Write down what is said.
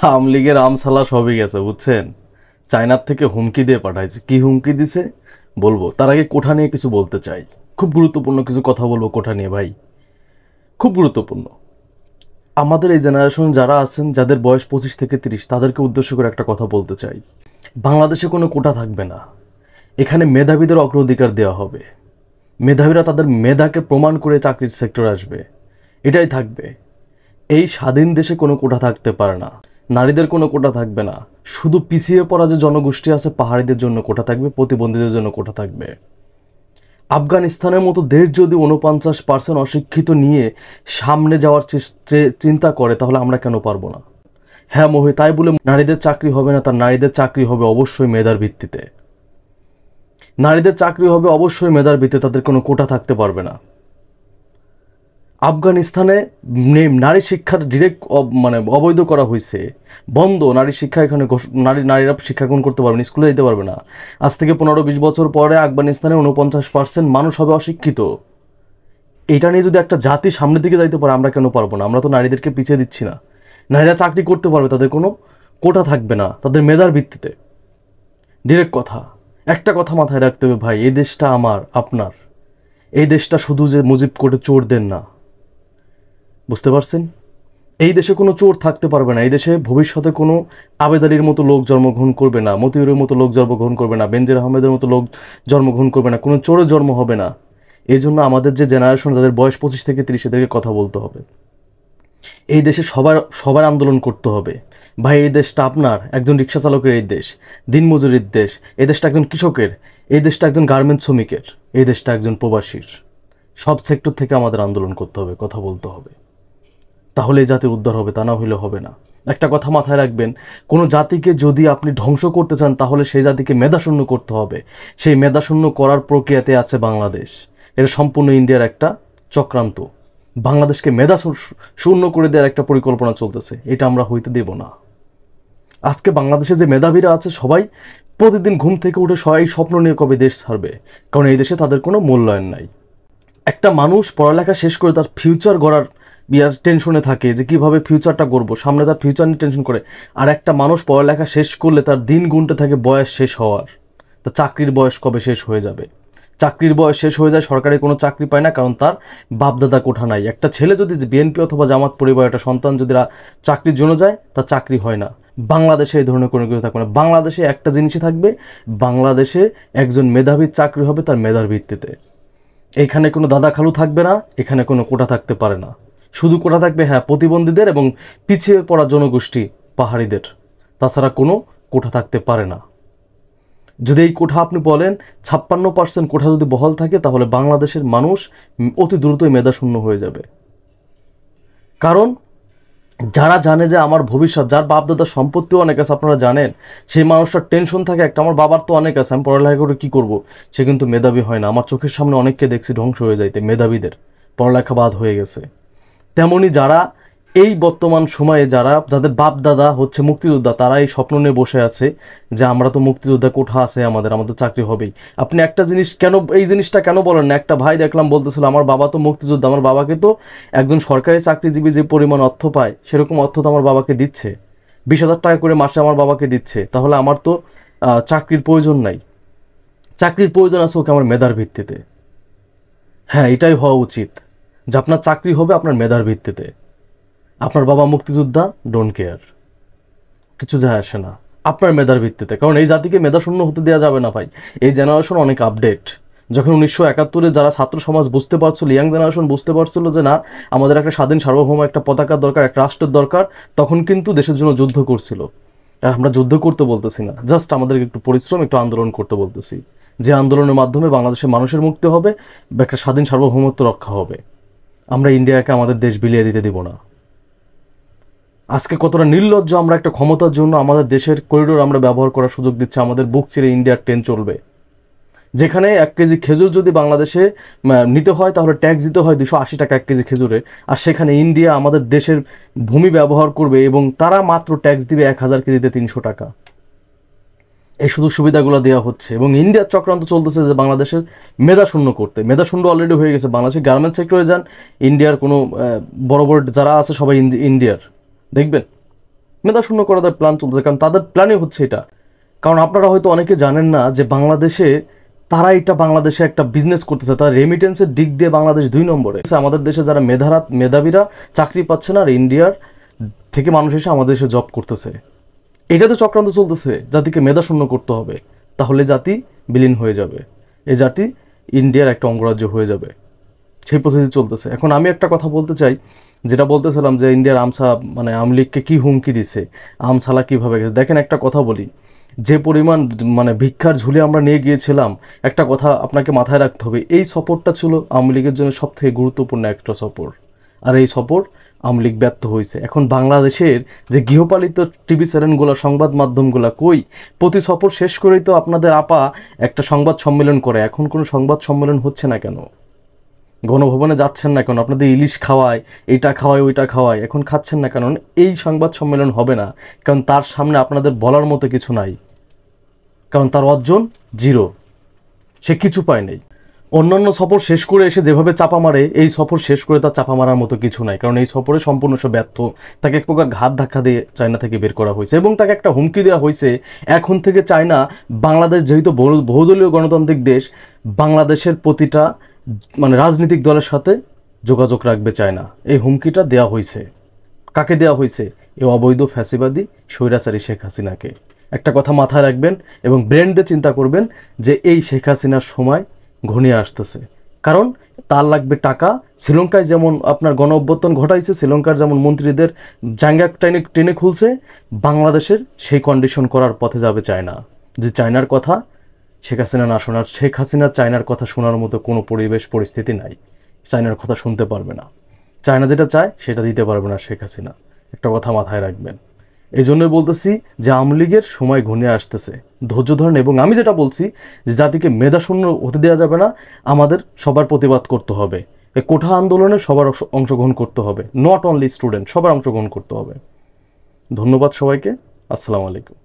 আওয়ামী লীগের আমসালা সবই গেছে বুঝছেন। চায়নার থেকে হুমকি দিয়ে পাঠাইছে। কি হুমকি দিছে বলবো, তার আগে কোঠা নিয়ে কিছু বলতে চাই। খুব গুরুত্বপূর্ণ কিছু কথা বলবো কোঠা নিয়ে ভাই, খুব গুরুত্বপূর্ণ। আমাদের এই জেনারেশন যারা আছেন, যাদের বয়স 25 থেকে 30, তাদেরকে উদ্দেশ্য করে একটা কথা বলতে চাই। বাংলাদেশে কোনো কোটা থাকবে না। এখানে মেধাবীদের অগ্রাধিকার দেওয়া হবে। মেধাবীরা তাদের মেধাকে প্রমাণ করে চাকরির সেক্টরে আসবে, এটাই থাকবে। এই স্বাধীন দেশে কোনো কোটা থাকতে পারে না। নারীদের কোনো কোটা থাকবে না। শুধু পিছিয়ে পড়া যে জনগোষ্ঠী আছে, পাহাড়িদের জন্য কোটা থাকবে, প্রতিবন্ধীদের জন্য কোটা থাকবে। আফগানিস্তানের মতো দেশ যদি 49% অশিক্ষিত নিয়ে সামনে যাওয়ার চিন্তা করে, তাহলে আমরা কেন পারবো না? হ্যাঁ তাই বলে নারীদের চাকরি হবে না? তার নারীদের চাকরি হবে অবশ্যই মেধার ভিত্তিতে। নারীদের চাকরি হবে অবশ্যই মেধার ভিত্তিতে, তাদের কোনো কোটা থাকতে পারবে না। আফগানিস্তানে নারী শিক্ষার ডিরেক্ট অবৈধ করা হয়েছে, বন্ধ। নারী শিক্ষা এখানে নারীরা শিক্ষা গ্রহণ করতে পারবে না, স্কুলে যেতে পারবে না। আজ থেকে 15-20 বছর পরে আফগানিস্তানে 49% মানুষ হবে অশিক্ষিত। এটা নিয়ে যদি একটা জাতি সামনের দিকে যাইতে পারে, আমরা কেন পারবো না? আমরা তো নারীদেরকে পিছিয়ে দিচ্ছি না। নারীরা চাকরি করতে পারবে, তাদের কোনো কোটা থাকবে না, তাদের মেধার ভিত্তিতে। ডিরেক্ট কথা। একটা কথা মাথায় রাখতে হবে ভাই, এই দেশটা আমার, আপনার। এই দেশটা শুধু যে মুজিব কোর্টে চোরদের না, বুঝতে পারছেন? এই দেশে কোনো চোর থাকতে পারবে না। এই দেশে ভবিষ্যতে কোনো আবেদ আলীর মতো লোক জন্মগ্রহণ করবে না, মতিউরের মতো লোক জন্মগ্রহণ করবে না, বেনজির আহমেদের মতো লোক জন্মগ্রহণ করবে না, কোনো চোরের জন্ম হবে না। এই জন্য আমাদের যে জেনারেশন, যাদের বয়স 25 থেকে 30, এদেরকে কথা বলতে হবে। এই দেশে সবার আন্দোলন করতে হবে। ভাই, এই দেশটা আপনার, একজন রিক্সা চালকের এই দেশ, দিনমজুরির দেশ। এই দেশটা একজন কৃষকের, এই দেশটা একজন গার্মেন্টস শ্রমিকের, এই দেশটা একজন প্রবাসীর। সব সেক্টর থেকে আমাদের আন্দোলন করতে হবে, কথা বলতে হবে। তাহলে এই জাতির উদ্ধার হবে, তা না হইলে হবে না। একটা কথা মাথায় রাখবেন, কোনো জাতিকে যদি আপনি ধ্বংস করতে চান, তাহলে সেই জাতিকে মেধাশূন্য করতে হবে। সেই মেধাশূন্য করার প্রক্রিয়াতে আছে বাংলাদেশ। এটা সম্পূর্ণ ইন্ডিয়ার একটা চক্রান্ত। বাংলাদেশকে মেধা শূন্য করে দেওয়ার একটা পরিকল্পনা চলতেছে, এটা আমরা হইতে দেব না। আজকে বাংলাদেশে যে মেধাবীরা আছে, সবাই প্রতিদিন ঘুম থেকে উঠে সবাই স্বপ্ন নিয়ে কবে দেশ ছাড়বে, কারণ এই দেশে তাদের কোনো মূল্যায়ন নাই। একটা মানুষ পড়ালেখা শেষ করে তার ফিউচার গড়ার টেনশনে থাকে যে কিভাবে ফিউচারটা করবো, সামনে তার ফিউচার নিয়ে টেনশন করে। আর একটা মানুষ পড়ালেখা শেষ করলে তার দিন গুনতে থাকে বয়স শেষ হওয়ার, তার চাকরির বয়স কবে শেষ হয়ে যাবে। চাকরির বয়স শেষ হয়ে যায়, সরকারি কোনো চাকরি পায় না, কারণ তার বাপদাদা কোঠা নাই। একটা ছেলে যদি বিএনপি অথবা জামাত পরিবার, একটা সন্তান যদি চাকরির জন্য যায়, তার চাকরি হয় না। বাংলাদেশে এই ধরনের কোনো কিছু থাকবে না। বাংলাদেশে একটা জিনিসই থাকবে, বাংলাদেশে একজন মেধাবীর চাকরি হবে তার মেধার ভিত্তিতে। এখানে কোনো দাদা খালু থাকবে না, এখানে কোনো কোটা থাকতে পারে না। শুধু কোটা থাকবে প্রতিবন্ধীদের এবং পিছিয়ে পড়া জনগোষ্ঠী, পাহাড়িদের। তাছাড়া কোনো কোটা থাকতে পারে না। যদি এই কোঠা আপনি বলেন 56% কোঠা যদি বহাল থাকে, তাহলে বাংলাদেশের মানুষ অতি দ্রুতই মেধাশূন্য হয়ে যাবে। কারণ যারা জানে যে আমার ভবিষ্যৎ, যার বাপদাদার সম্পত্তিও অনেক আছে, আপনারা জানেন, সেই মানুষটার টেনশন থাকে একটা, আমার বাবার তো অনেক আছে, আমি পড়ালেখা করে কী করবো। সে কিন্তু মেধাবী হয় না। আমার চোখের সামনে অনেককে দেখছি ধ্বংস হয়ে যাইতে, মেধাবীদের পড়ালেখা বাদ হয়ে গেছে। তেমনি যারা এই বর্তমান সময়ে যাদের বাপ দাদা হচ্ছে মুক্তিযোদ্ধা, তারা এই স্বপ্ন নিয়ে বসে আছে যে আমরা তো মুক্তিযোদ্ধা, কোঠা আছে আমাদের চাকরি হবেই। আপনি একটা জিনিস এই জিনিসটা কেন বলেন না? একটা ভাই দেখলাম বলতেছিল, আমার বাবা তো মুক্তিযোদ্ধা, আমার বাবাকে তো একজন সরকারি চাকরিজীবী যে পরিমাণ অর্থ পায়, সেরকম অর্থ তো আমার বাবাকে দিচ্ছে, 20,000 টাকা করে মাসে আমার বাবাকে দিচ্ছে। তাহলে আমার তো চাকরির প্রয়োজন নাই। চাকরির প্রয়োজন আছে ওকে আমার মেধার ভিত্তিতে। হ্যাঁ, এটাই হওয়া উচিত যে আপনার চাকরি হবে আপনার মেধার ভিত্তিতে। আপনার বাবা মুক্তিযোদ্ধা, ডোন্ট কেয়ার, কিছু যায় আসে না, আপনার মেধার ভিত্তিতে। কারণ এই জাতিকে মেধাশূন্য হতে দেওয়া যাবে না ভাই। এই জেনারেশন অনেক আপডেট। যখন 1971-এ যারা ছাত্র সমাজ বুঝতে পারছিল, ইয়াং জেনারেশন বুঝতে পারছিল যে না, আমাদের একটা স্বাধীন সার্বভৌম একটা পতাকার দরকার, একটা রাষ্ট্রের দরকার, তখন কিন্তু দেশের জন্য যুদ্ধ করছিল। আমরা যুদ্ধ করতে বলতেছি না, জাস্ট আমাদেরকে একটু পরিশ্রম, একটু আন্দোলন করতে বলতেছি, যে আন্দোলনের মাধ্যমে বাংলাদেশের মানুষের মুক্তি হবে, একটা স্বাধীন সার্বভৌমত্ব রক্ষা হবে। আমরা ইন্ডিয়াকে আমাদের দেশ বিলিয়ে দিতে দিব না। আজকে কতটা নির্লজ্জ আমরা, একটা ক্ষমতার জন্য আমাদের দেশের করিডোর আমরা ব্যবহার করার সুযোগ দিচ্ছে, আমাদের বুক চিরে ইন্ডিয়ার ট্রেন চলবে। যেখানে 1 কেজি খেজুর যদি বাংলাদেশে নিতে হয়, তাহলে ট্যাক্স দিতে হয় 280 টাকা 1 কেজি খেজুরে। আর সেখানে ইন্ডিয়া আমাদের দেশের ভূমি ব্যবহার করবে এবং তারা মাত্র ট্যাক্স দিবে 1000 কেজিতে 300 টাকা। এই সুযোগ সুবিধাগুলো দেওয়া হচ্ছে এবং ইন্ডিয়ার চক্রান্ত চলতেছে যে বাংলাদেশের মেধাশূন্য করতে। মেধাশূন্য অলরেডি হয়ে গেছে। বাংলাদেশের গার্মেন্টস সেক্টরে যান, ইন্ডিয়ার কোনো বড় বড় যারা আছে সবাই ইন্ডিয়ার, দেখবেন মেধাশূন্য করার তাদের প্ল্যান চলতেছে, কারণ তাদের প্ল্যানই হচ্ছে এটা। কারণ আপনারা হয়তো অনেকে জানেন না যে বাংলাদেশে তারা এটা বাংলাদেশে একটা বিজনেস করতেছে, তারা রেমিটেন্সের দিক দিয়ে বাংলাদেশ 2 নম্বরে। আমাদের দেশে যারা মেধাবীরা চাকরি পাচ্ছে না, আর ইন্ডিয়ার থেকে মানুষ এসে আমাদের দেশে জব করতেছে। এটা তো চক্রান্ত চলতেছে, জাতিকে মেধাশূন্য করতে হবে, তাহলে জাতি বিলীন হয়ে যাবে, এই জাতি ইন্ডিয়ার একটা অঙ্গরাজ্য হয়ে যাবে, সেই প্রসেসে চলতেছে। এখন আমি একটা কথা বলতে চাই, যেটা বলতেছিলাম যে ইন্ডিয়ার আওয়ামী লীগকে কী হুমকি দিছে, আমছালা কীভাবে গেছে। দেখেন একটা কথা বলি, যে পরিমাণ ভিক্ষার ঝুলি আমরা নিয়ে গিয়েছিলাম, একটা কথা আপনাকে মাথায় রাখতে হবে, এই সফরটা ছিল আওয়ামী লীগের জন্য সবথেকে গুরুত্বপূর্ণ একটা সফর, আর এই সফর আওয়ামী লীগ ব্যর্থ হয়েছে। এখন বাংলাদেশের যে গৃহপালিত টিভি চ্যানেলগুলো, সংবাদ মাধ্যমগুলো কই, প্রতি সফর শেষ করেই তো আপনাদের আপা একটা সংবাদ সম্মেলন করে। এখন কোনো সংবাদ সম্মেলন হচ্ছে না কেন? গণভবনে যাচ্ছেন না কেন? আপনাদের ইলিশ খাওয়ায়, এইটা খাওয়ায়, ওইটা খাওয়ায়, এখন খাচ্ছেন না কেন? এই সংবাদ সম্মেলন হবে না, কারণ তার সামনে আপনাদের বলার মতো কিছু নাই, কারণ তার অর্জন 0, সে কিছু পায় নাই। অন্যান্য সফর শেষ করে এসে যেভাবে চাপা মারে, এই সফর শেষ করে তার চাপা মারার মতো কিছু নাই, কারণ এই সফরে সম্পূর্ণ সে ব্যর্থ। তাকে এক প্রকার ঘাত ধাক্কা দিয়ে চায়না থেকে বের করা হয়েছে, এবং তাকে একটা হুমকি দেওয়া হয়েছে, এখন থেকে চায়না বাংলাদেশ যেহেতু বহুদলীয় গণতান্ত্রিক দেশ, বাংলাদেশের প্রতিটা রাজনৈতিক দলের সাথে যোগাযোগ রাখবে চায়না। এই হুমকিটা দেওয়া হয়েছে। কাকে দেওয়া হয়েছে? এই অবৈধ ফ্যাসিবাদী স্বৈরাচারী শেখ হাসিনাকে। একটা কথা মাথায় রাখবেন এবং ব্রেন দিয়ে চিন্তা করবেন যে এই শেখ হাসিনার সময় ঘনিয়ে আসতেছে, কারণ তার লাগবে টাকা। শ্রীলঙ্কায় যেমন আপনার গণ অভ্যুত্থান ঘটাইছে, শ্রীলঙ্কার যেমন মন্ত্রীদের জাঙ্গা টেনে খুলছে, বাংলাদেশের সেই কন্ডিশন করার পথে যাবে চায়না, যে চায়নার কথা শেখ হাসিনা না শোনার। শেখ হাসিনার চায়নার কথা শোনার মতো কোনো পরিস্থিতি নাই, চায়নার কথা শুনতে পারবে না। চায়না যেটা চায় সেটা দিতে পারবে না শেখ হাসিনা, একটা কথা মাথায় রাখবেন। এই জন্যই বলতেছি যে আওয়ামী লীগের সময় ঘনিয়ে আসতেছে, ধৈর্য ধরেন। এবং আমি যেটা বলছি যে জাতিকে মেধাশূন্য হতে দেওয়া যাবে না, আমাদের সবার প্রতিবাদ করতে হবে, এই কোঠা আন্দোলনে সবার অংশগ্রহণ করতে হবে, নট অনলি স্টুডেন্ট, সবার অংশগ্রহণ করতে হবে। ধন্যবাদ সবাইকে, আসসালামু আলাইকুম।